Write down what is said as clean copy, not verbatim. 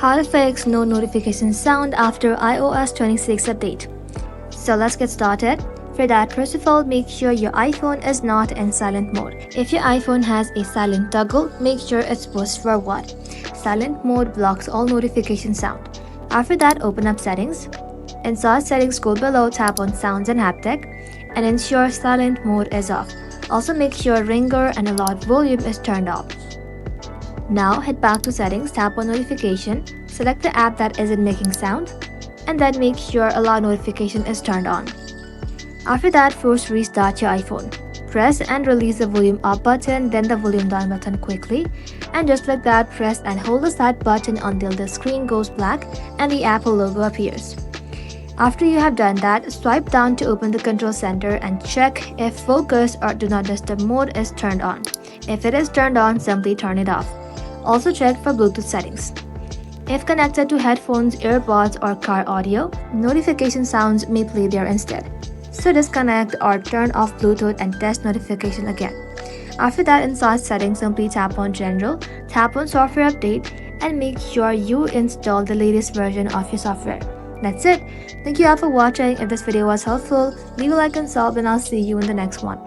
How to fix no notification sound after iOS 26 update. So let's get started. For that, first of all, make sure your iPhone is not in silent mode. If your iPhone has a silent toggle, make sure it's pushed forward. Silent mode blocks all notification sound. After that, open up settings. Inside settings, scroll below, tap on sounds and haptic, and ensure silent mode is off. Also make sure ringer and loud volume is turned off. Now head back to settings, tap on notification, select the app that isn't making sound, and then make sure allow notification is turned on. After that, first restart your iPhone. Press and release the volume up button, then the volume down button quickly, and just like that, press and hold the start button until the screen goes black and the Apple logo appears. After you have done that, swipe down to open the control center and check if focus or do not disturb mode is turned on. If it is turned on, simply turn it off. Also check for Bluetooth settings. If connected to headphones, earbuds, or car audio, notification sounds may play there instead. So disconnect or turn off Bluetooth and test notification again. After that, inside settings, simply tap on General, tap on Software Update, and make sure you install the latest version of your software. That's it. Thank you all for watching. If this video was helpful, leave a like and sub, and I'll see you in the next one.